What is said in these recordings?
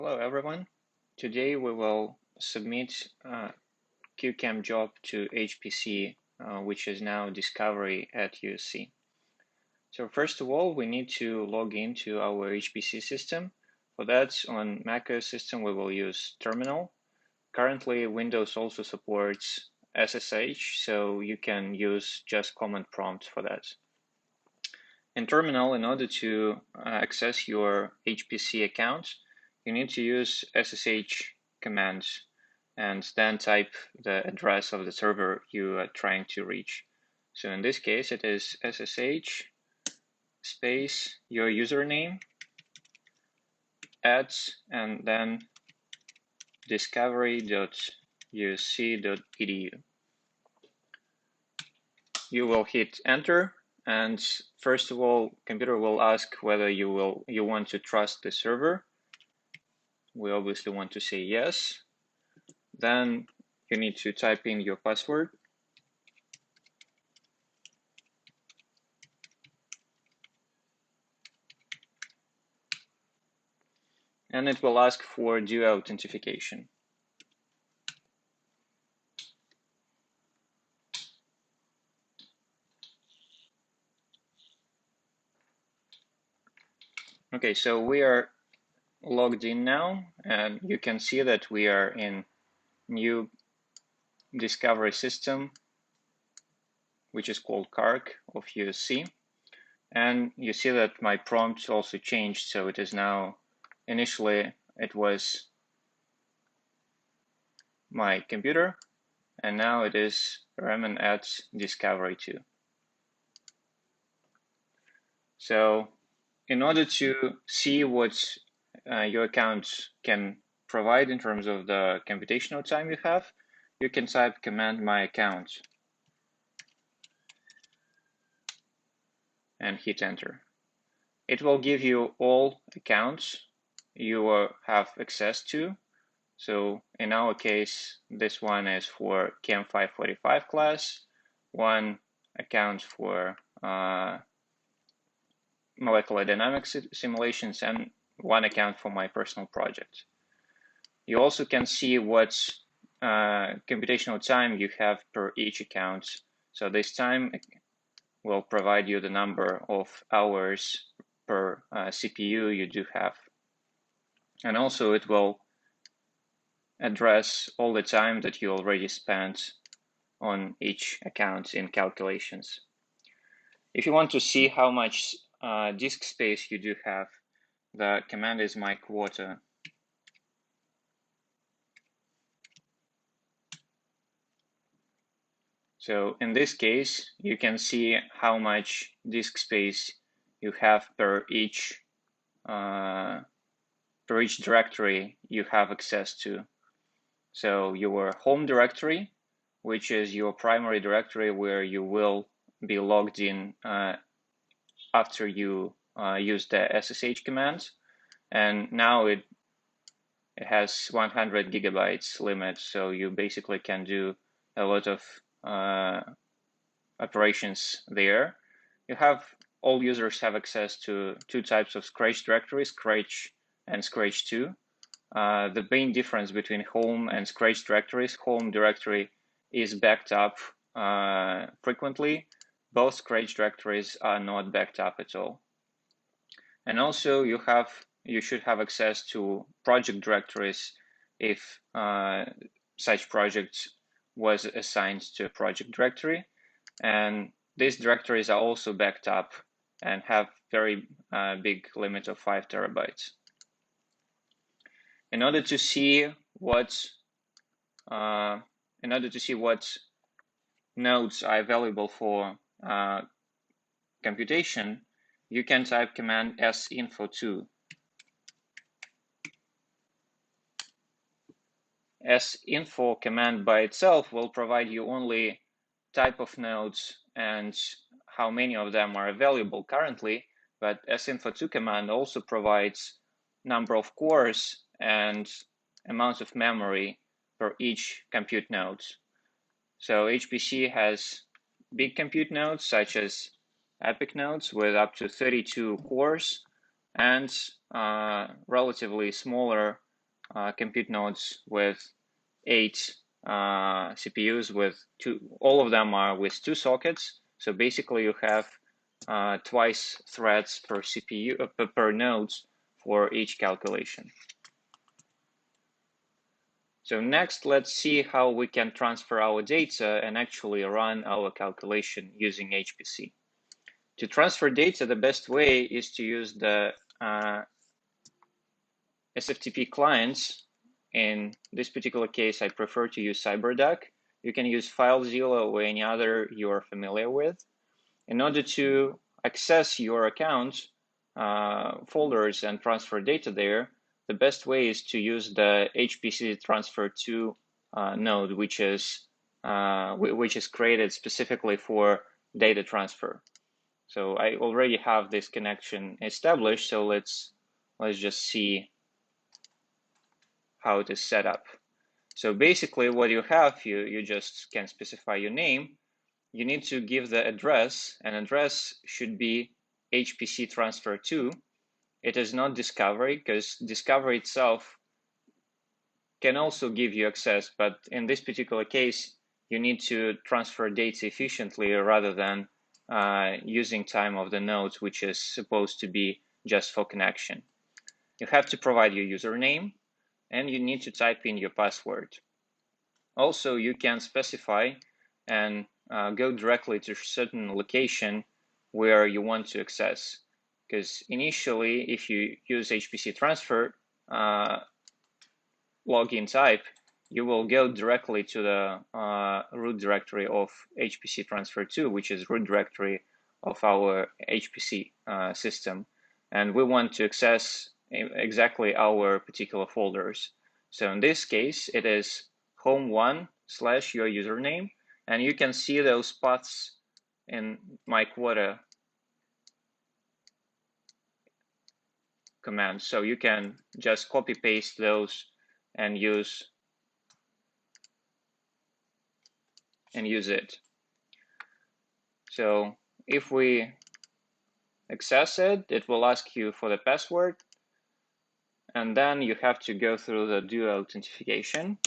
Hello everyone. Today we will submit a QChem job to HPC, which is now Discovery at USC. So first of all, we need to log into our HPC system. For that, on macOS system, we will use Terminal. Currently, Windows also supports SSH, so you can use just command prompt for that. In Terminal, in order to access your HPC account, you need to use SSH commands and then type the address of the server you are trying to reach. So in this case, it is SSH space your username and then discovery.usc.edu. You will hit enter, and first of all, computer will ask whether you want to trust the server. We obviously want to say yes. Then you need to type in your password. And it will ask for dual authentication. Okay, so we are logged in now, and you can see that we are in new discovery system, which is called CARC of USC. And you see that my prompt also changed, so it is now, initially it was my computer, and now it is Eremin at Discovery 2. So in order to see what your account can provide in terms of the computational time you have, you can type command my account and hit enter. It will give you all accounts you have access to. So in our case, this one is for Chem 545 class, one account for molecular dynamics simulations, and one account for my personal project. You also can see what computational time you have per each account. So this time will provide you the number of hours per CPU you do have. And also it will address all the time that you already spent on each account in calculations. If you want to see how much disk space you do have, the command is my quota. So in this case, you can see how much disk space you have per each directory you have access to. So your home directory, which is your primary directory where you will be logged in after you use the SSH command, and now it has 100 gigabytes limit, so you basically can do a lot of operations there. All users have access to two types of Scratch directories, Scratch and Scratch2. The main difference between home and Scratch directories, home directory is backed up frequently. Both Scratch directories are not backed up at all. And also you should have access to project directories if such project was assigned to a project directory. And these directories are also backed up and have very big limit of 5 terabytes. In order to see what nodes are available for computation, you can type command sinfo2. Sinfo command by itself will provide you only type of nodes and how many of them are available currently, but sinfo2 command also provides number of cores and amount of memory for each compute node. So HPC has big compute nodes such as EPIC nodes with up to 32 cores, and relatively smaller compute nodes with 8 CPUs with all of them are with 2 sockets. So basically you have twice threads per CPU per nodes for each calculation. So next, let's see how we can transfer our data and actually run our calculation using HPC. To transfer data, the best way is to use the SFTP clients. In this particular case, I prefer to use CyberDuck. You can use FileZilla or any other you are familiar with. In order to access your account folders and transfer data there, the best way is to use the HPC transfer to node, which is created specifically for data transfer. So I already have this connection established. So let's just see how it is set up. So basically, what you have, you just can specify your name. You need to give the address, and address should be HPC transfer to. It is not discovery, because discovery itself can also give you access, but in this particular case, you need to transfer data efficiently rather than using time of the nodes, which is supposed to be just for connection. You have to provide your username, and you need to type in your password. Also, you can specify and go directly to a certain location where you want to access. Because initially, if you use HPC transfer login type, you will go directly to the root directory of HPC transfer 2, which is root directory of our HPC system. And we want to access exactly our particular folders. So in this case, it is home1 / your username. And you can see those paths in my quota command. So you can just copy paste those and use it. So if we access it, it will ask you for the password, and then you have to go through the dual authentication.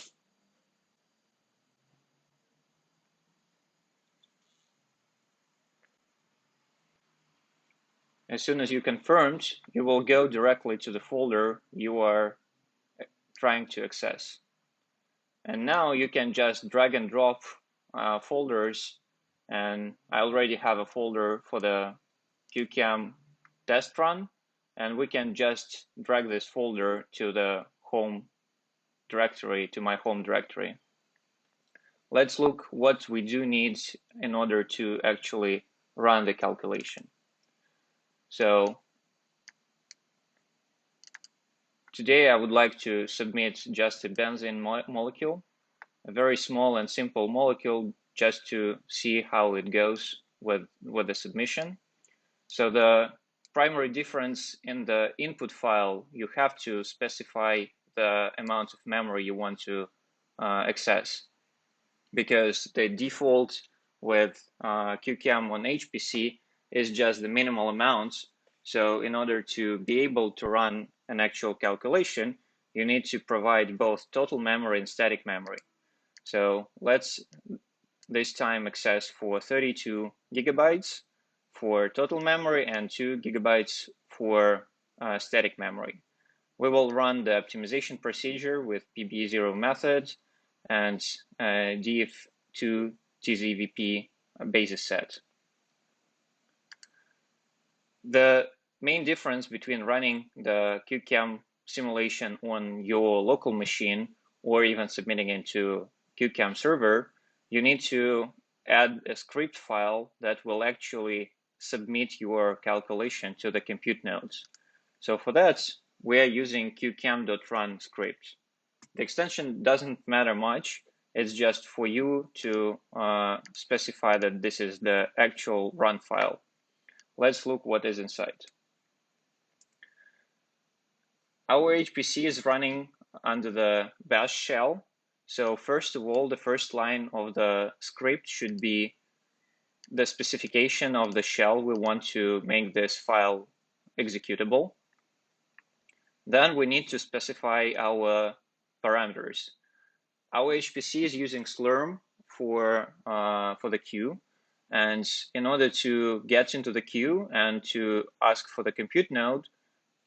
As soon as you confirmed, you will go directly to the folder you are trying to access. And now you can just drag and drop folders, and I already have a folder for the QChem test run, and we can just drag this folder to the home directory, to my home directory. Let's look what we do need in order to actually run the calculation. So today I would like to submit just a benzene molecule, a very small and simple molecule, just to see how it goes with the submission. So the primary difference in the input file, you have to specify the amount of memory you want to access, because the default with QChem on HPC is just the minimal amounts. So in order to be able to run an actual calculation, you need to provide both total memory and static memory. So let's this time access for 32 gigabytes for total memory and 2 gigabytes for static memory. We will run the optimization procedure with PB0 method and df2 tzvp basis set. The main difference between running the QChem simulation on your local machine or even submitting into QChem server, you need to add a script file that will actually submit your calculation to the compute nodes. So for that, we are using qchem.run script. The extension doesn't matter much. It's just for you to specify that this is the actual run file. Let's look what is inside. Our HPC is running under the bash shell. So first of all, the first line of the script should be the specification of the shell we want to make this file executable. Then we need to specify our parameters. Our HPC is using Slurm for the queue, and in order to get into the queue and to ask for the compute node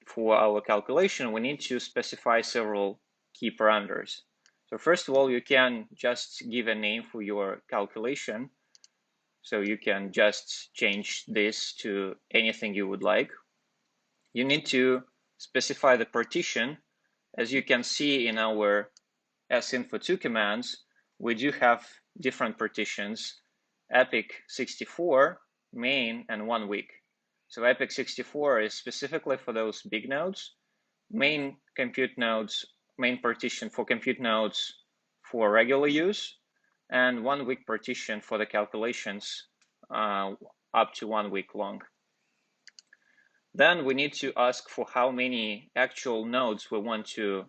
for our calculation, we need to specify several key parameters. So first of all, you can just give a name for your calculation. So you can just change this to anything you would like. You need to specify the partition. As you can see in our sinfo2 commands, we do have different partitions: epoch 64, main, and 1 week. So epoch 64 is specifically for those big nodes, main compute nodes, main partition for compute nodes for regular use, and 1 week partition for the calculations up to 1 week long. Then we need to ask for how many actual nodes we want to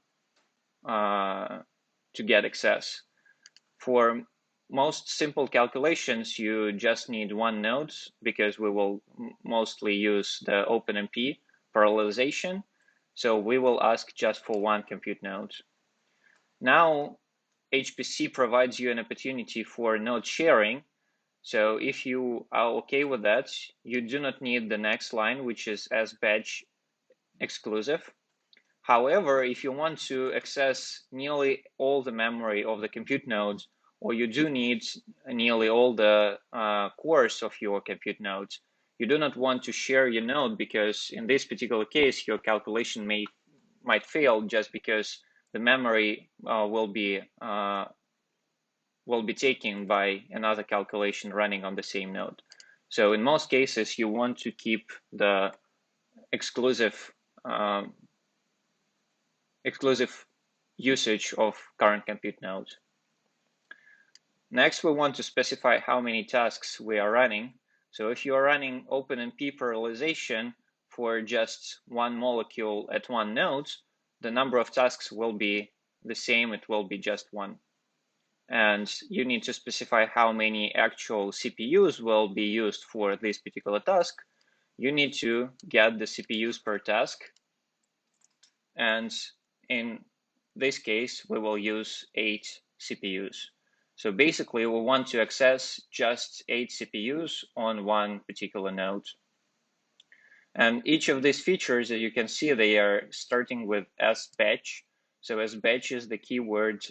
get access. For most simple calculations, you just need one node because we will mostly use the OpenMP parallelization. So we will ask just for one compute node. Now, HPC provides you an opportunity for node sharing. So if you are okay with that, you do not need the next line, which is as batch exclusive. However, if you want to access nearly all the memory of the compute nodes, or you do need nearly all the cores of your compute nodes, you do not want to share your node because in this particular case, your calculation might fail just because the memory will be taken by another calculation running on the same node. So in most cases, you want to keep the exclusive usage of current compute nodes. Next, we want to specify how many tasks we are running. So if you are running OpenMP parallelization for just one molecule at one node, the number of tasks will be the same, it will be just one. And you need to specify how many actual CPUs will be used for this particular task. You need to get the CPUs per task. And in this case, we will use 8 CPUs. So basically, we want to access just 8 CPUs on one particular node. And each of these features, as you can see, they are starting with sbatch. So sbatch is the keyword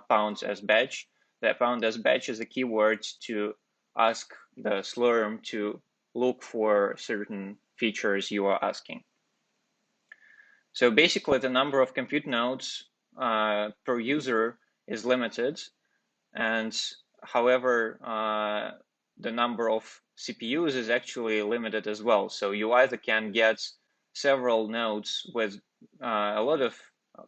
pounds sbatch. That pound sbatch is a keyword to ask the Slurm to look for certain features you are asking. So basically, the number of compute nodes per user is limited, and however, the number of CPUs is actually limited as well. So you either can get several nodes with a lot of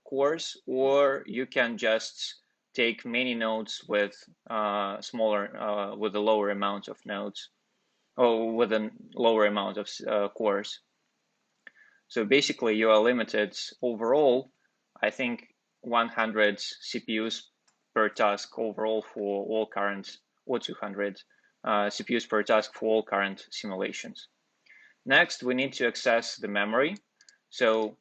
cores, or you can just take many nodes with with a lower amount of nodes, or with a lower amount of cores. So basically, you are limited overall, I think, 100 CPUs per task overall for all current, or 200 CPUs per task for all current simulations. Next, we need to access the memory. So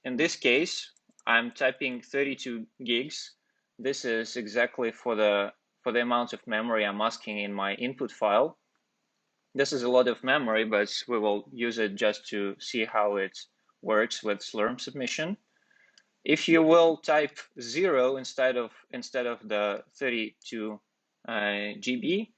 in this case, I'm typing 32 gigs. This is exactly for the amount of memory I'm asking in my input file. This is a lot of memory, but we will use it just to see how it works with Slurm submission. If you will type 0 instead of the 32 GB,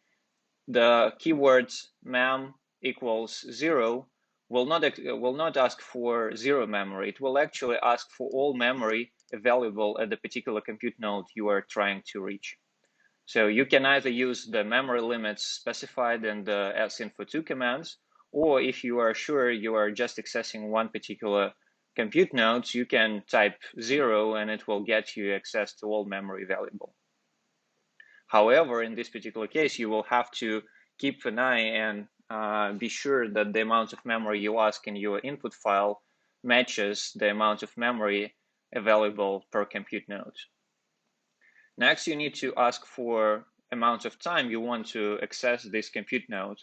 the keyword mem equals 0 will not ask for 0 memory. It will actually ask for all memory available at the particular compute node you are trying to reach. So you can either use the memory limits specified in the sinfo2 commands, or if you are sure you are just accessing one particular compute node, you can type 0 and it will get you access to all memory available. However, in this particular case, you will have to keep an eye and be sure that the amount of memory you ask in your input file matches the amount of memory available per compute node. Next, you need to ask for amount of time you want to access this compute node.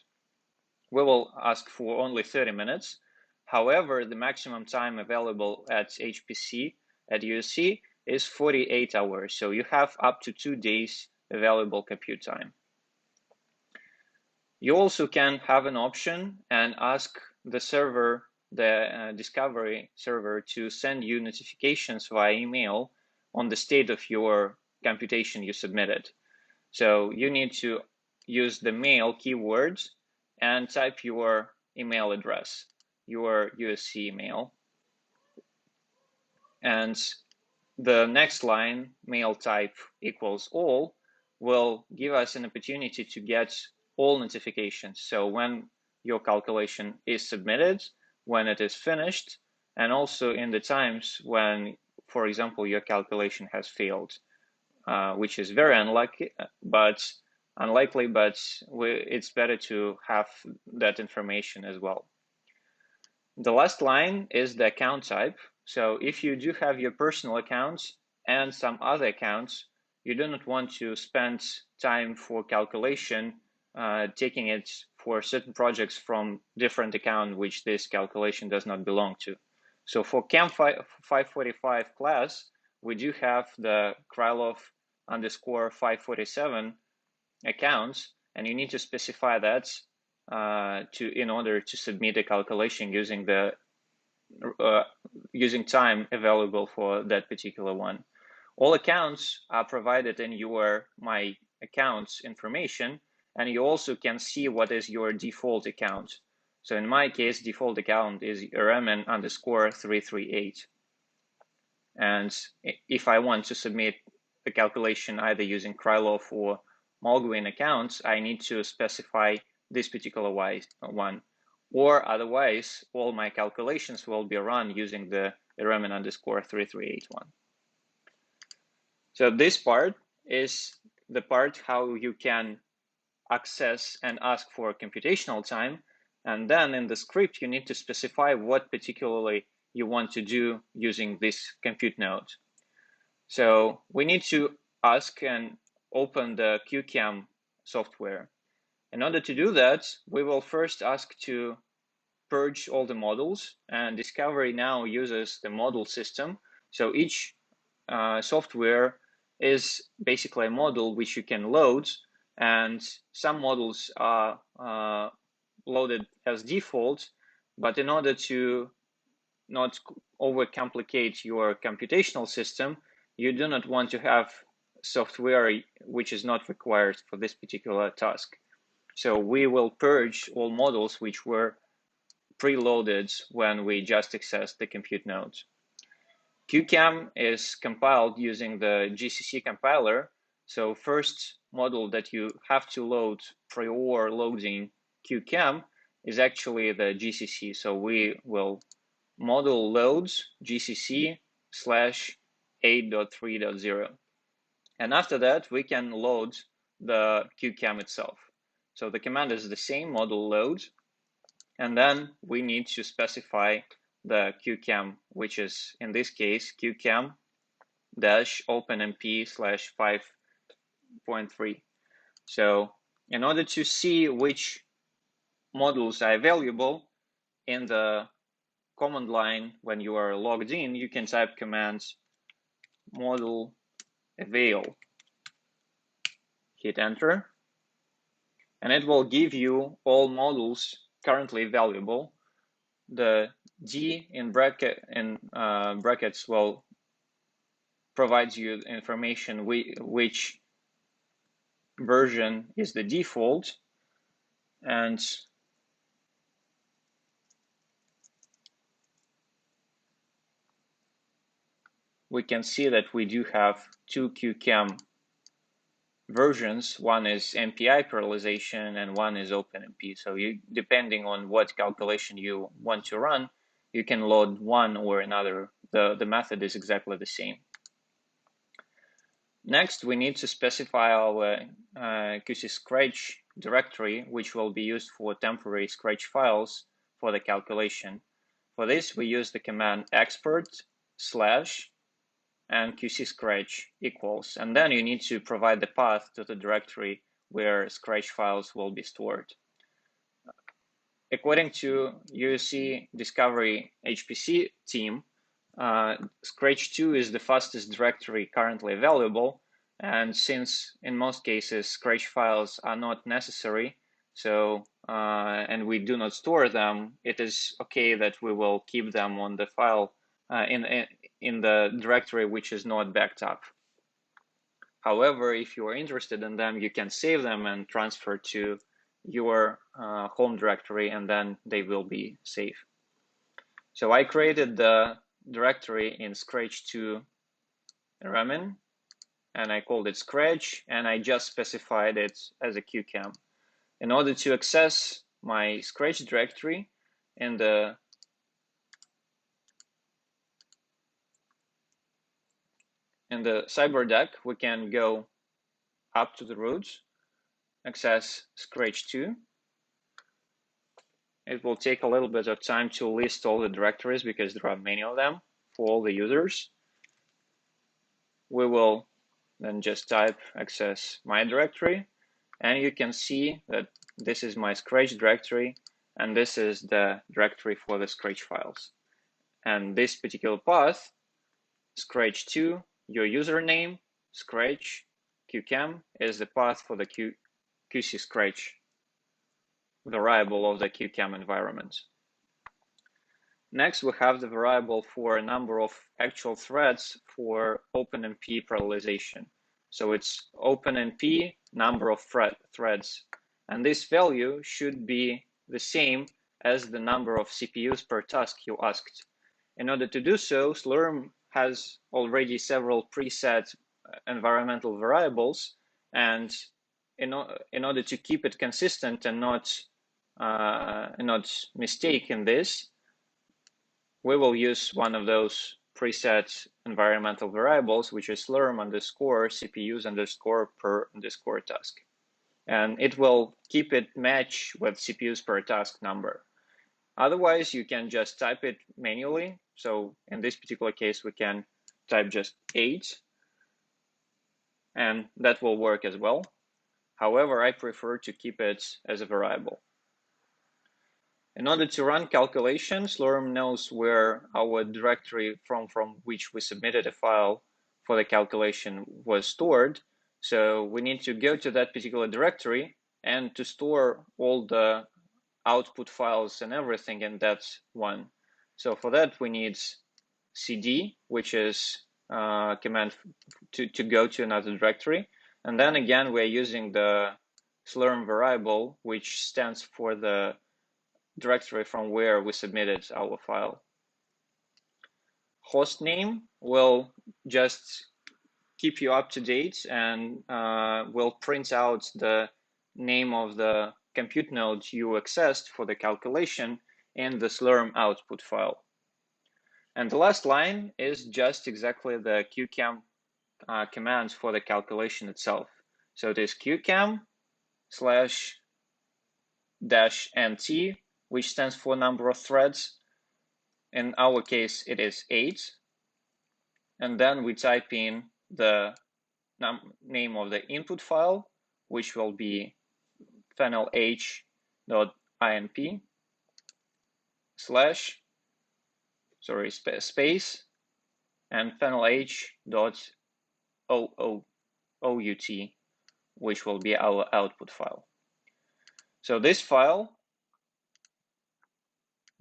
We will ask for only 30 minutes. However, the maximum time available at HPC at USC is 48 hours. So you have up to 2 days available compute time. You also can have an option and ask the server, the discovery server, to send you notifications via email on the state of your computation you submitted. So you need to use the mail keywords and type your email address, your USC email. And the next line, mail type equals all, will give us an opportunity to get all notifications. So when your calculation is submitted, when it is finished, and also in the times when, for example, your calculation has failed, which is very unlikely, but it's better to have that information as well. The last line is the account type. So if you do have your personal accounts and some other accounts, you do not want to spend time for calculation, taking it for certain projects from different account which this calculation does not belong to. So for Chem 545 class, we do have the Krylov _ 547 accounts, and you need to specify that in order to submit a calculation using the using time available for that particular one. All accounts are provided in your My Accounts information, and you also can see what is your default account. So in my case, default account is Eremin _ 338. And if I want to submit a calculation either using Krylov or Malguin accounts, I need to specify this particular one, or otherwise all my calculations will be run using the Eremin _ 338 one. So this part is the part how you can access and ask for computational time, and then in the script you need to specify what particularly you want to do using this compute node. So we need to ask and open the QChem software. In order to do that, we will first ask to purge all the models, and Discovery now uses the model system. So each software is basically a model which you can load, and some models are loaded as default, but in order to not overcomplicate your computational system, you do not want to have software which is not required for this particular task. So we will purge all models which were preloaded when we just accessed the compute node. QChem is compiled using the GCC compiler. So first model that you have to load prior loading QChem is actually the GCC. So we will model loads GCC /8.3.0. And after that, we can load the QChem itself. So the command is the same, model load, and then we need to specify the QChem, which is in this case QChem -OpenMP /5.3. So in order to see which models are available in the command line when you are logged in, you can type commands model avail, hit enter, and it will give you all models currently available. The D in brackets will provide you information which version is the default, and we can see that we do have two QChem versions. One is MPI parallelization and one is OpenMP. So depending on what calculation you want to run, you can load one or another. The method is exactly the same. Next, we need to specify our QC Scratch directory, which will be used for temporary Scratch files for the calculation. For this, we use the command export / and QC Scratch equals, and then you need to provide the path to the directory where Scratch files will be stored. According to USC Discovery HPC team, Scratch2 is the fastest directory currently available, and since in most cases Scratch files are not necessary, so and we do not store them, it is okay that we will keep them on the file in the directory which is not backed up. However, if you are interested in them, you can save them and transfer to your home directory, and then they will be safe. So I created the directory in Scratch2 Eremin, and I called it Scratch, and I just specified it as a QChem. In order to access my Scratch directory in the CyberDeck, we can go up to the root, access Scratch2. It will take a little bit of time to list all the directories because there are many of them for all the users. We will then just type access my directory, and you can see that this is my Scratch directory, and this is the directory for the Scratch files. And this particular path, Scratch2, your username, Scratch, QChem, is the path for the QC Scratch variable of the QChem environment. Next, we have the variable for a number of actual threads for OpenMP parallelization. So it's OpenMP number of threads, and this value should be the same as the number of CPUs per task you asked. In order to do so, Lorem has already several preset environmental variables, and in order to keep it consistent and not mistake in this, we will use one of those preset environmental variables, which is Lorem underscore CPUs underscore per underscore task. And it will keep it match with CPUs per task number. Otherwise, you can just type it manually. So in this particular case, we can type just 8, and that will work as well. However, I prefer to keep it as a variable. In order to run calculations, Lorem knows where our directory from which we submitted a file for the calculation was stored. So we need to go to that particular directory and to store all the output files and everything in that one. So for that, we need cd, which is a command to go to another directory. And then again, we're using the Lorem variable, which stands for the directory from where we submitted our file. Host name will just keep you up to date and will print out the name of the compute node you accessed for the calculation in the Lorem output file. And the last line is just exactly the QChem command for the calculation itself. So it is QChem /-nt, which stands for number of threads. In our case, it is 8. And then we type in the name of the input file, which will be fenlh.imp space and fenlh.oot, which will be our output file. So this file,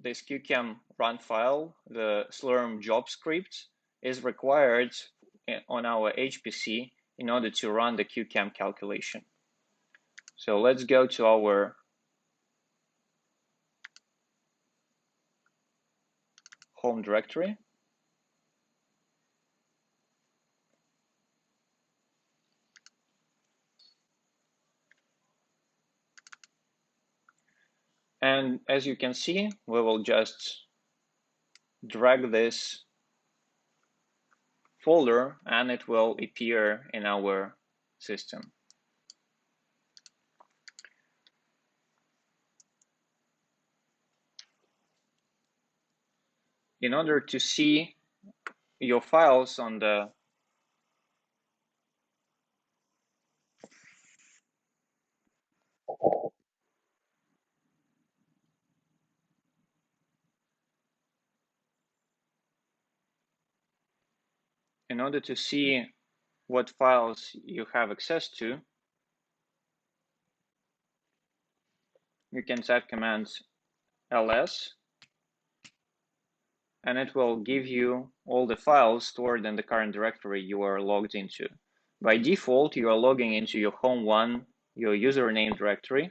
this QChem run file, the Lorem job script, is required on our HPC in order to run the QChem calculation. So let's go to our home directory. And as you can see, we will just drag this folder and it will appear in our system. In order to see your files on the in order to see what files you have access to, you can type command ls, and it will give you all the files stored in the current directory you are logged into. By default, you are logging into your home1, your username directory.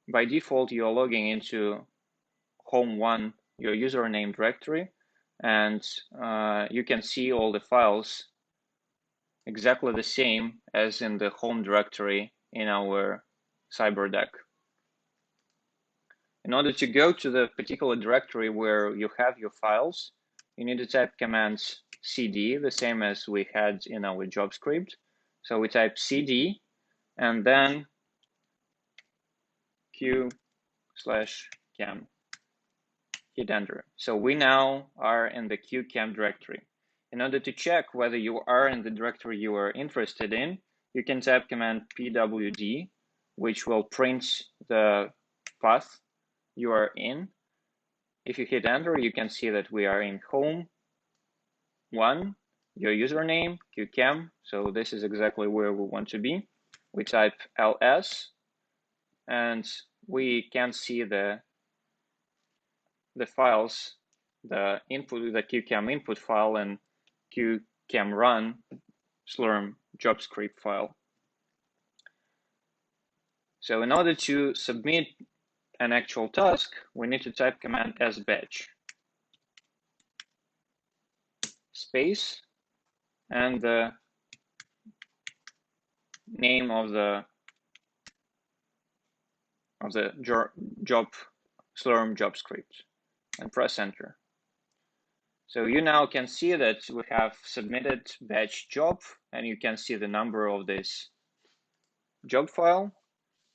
By default, you are logging into home1, your username directory, and you can see all the files exactly the same as in the home directory in our CyberDeck. In order to go to the particular directory where you have your files, you need to type command cd, the same as we had in our job script. So we type cd and then q/chem. Hit enter. So we now are in the QChem directory. In order to check whether you are in the directory you are interested in, you can type command pwd, which will print the path you are in. If you hit enter, you can see that we are in home1, your username, QChem. So this is exactly where we want to be. We type ls, and we can see the files, the input, the QChem input file and QChem run Lorem job script file. So in order to submit an actual task, we need to type command sbatch space and the name of the job Lorem job script and press enter. So you now can see that we have submitted batch job, and you can see the number of this job file.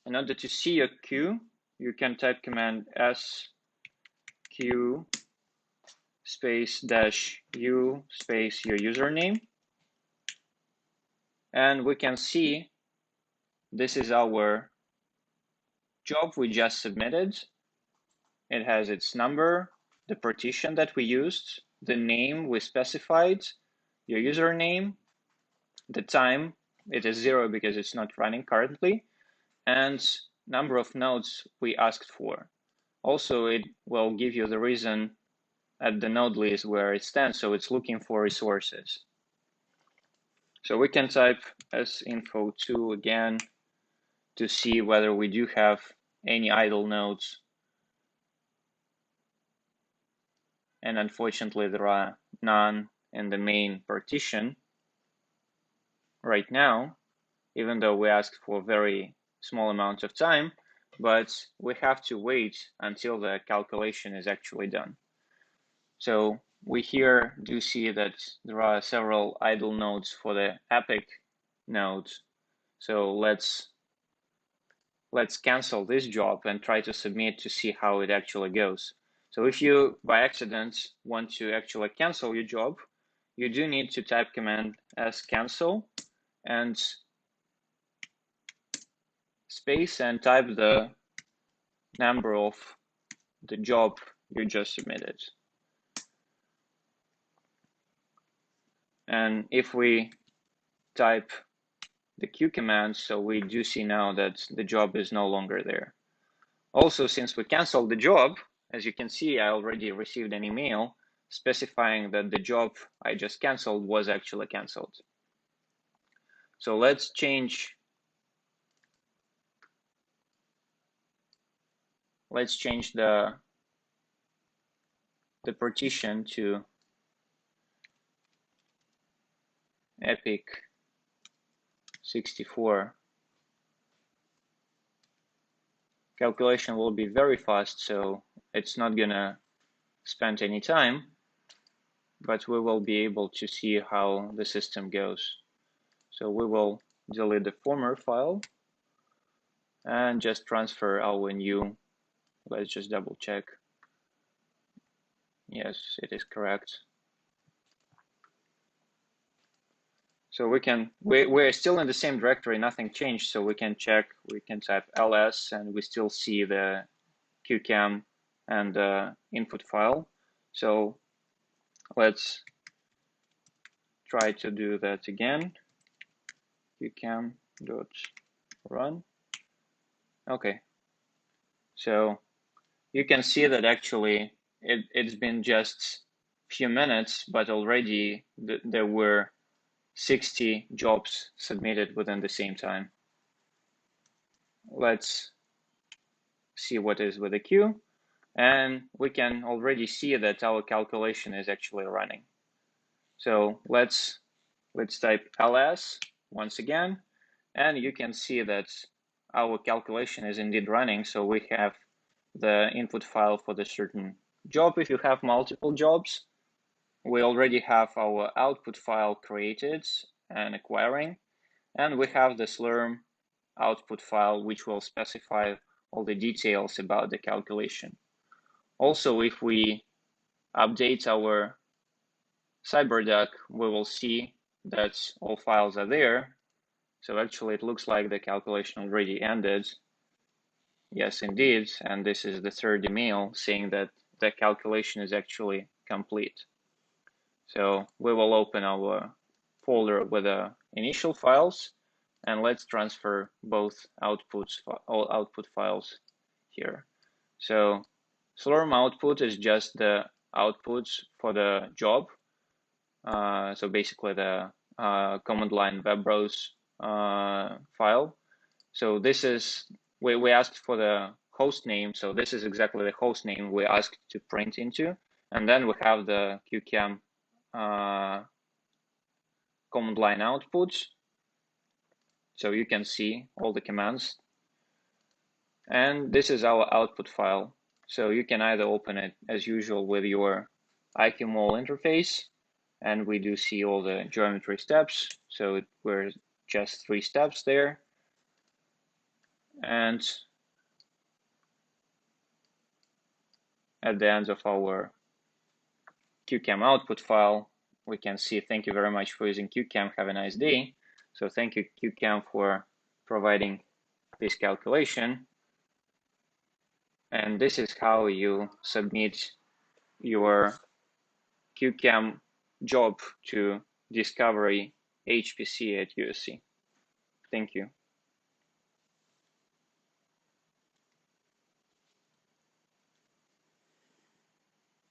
In order to see your queue, you can type command sq space -u space your username, and we can see this is our job we just submitted. It has its number, the partition that we used, the name we specified, your username, the time, it is 0 because it's not running currently, and number of nodes we asked for. Also, it will give you the reason at the node list where it stands, so it's looking for resources. So we can type sinfo2 again to see whether we do have any idle nodes. And unfortunately, there are none in the main partition right now, even though we asked for very small amount of time, but we have to wait until the calculation is actually done. So we here do see that there are several idle nodes for the epic nodes. So let's cancel this job and try to submit to see how it actually goes. So if you by accident want to actually cancel your job, you do need to type command scancel and space and type the number of the job you just submitted. And if we type the Q command, so we do see now that the job is no longer there. Also, since we canceled the job, as you can see, I already received an email specifying that the job I just canceled was actually canceled. So let's change the partition to epic 64. Calculation will be very fast, so it's not gonna spend any time, but we will be able to see how the system goes. So we will delete the former file and just transfer our new, let's just double check. Yes, it is correct. So we're still in the same directory, nothing changed. So we can check, we can type ls and we still see the QChem and input file. So let's try to do that again. QChem.run. Okay. So you can see that actually it's been just a few minutes, but already there were 60 jobs submitted within the same time. Let's see what is with the queue. And we can already see that our calculation is actually running. So let's type ls once again, and you can see that our calculation is indeed running. So we have the input file for the certain job. If you have multiple jobs, we already have our output file created and acquiring, and we have this Lorem output file which will specify all the details about the calculation. Also, if we update our CyberDuck, we will see that all files are there. So actually it looks like the calculation already ended. Yes, indeed. And this is the third email saying that the calculation is actually complete. So we will open our folder with the initial files, and let's transfer both all output files here. So Lorem output is just the outputs for the job. So basically the command line web browse file. So this is, we asked for the host name. So this is exactly the host name we asked to print into. And then we have the QChem command line outputs. So you can see all the commands. And this is our output file. So you can either open it as usual with your IQmol interface, and we do see all the geometry steps. So we're just 3 steps there. And at the end of our QChem output file, we can see, thank you very much for using QChem, have a nice day. So thank you, QChem, for providing this calculation. And this is how you submit your QChem job to Discovery HPC at USC. Thank you.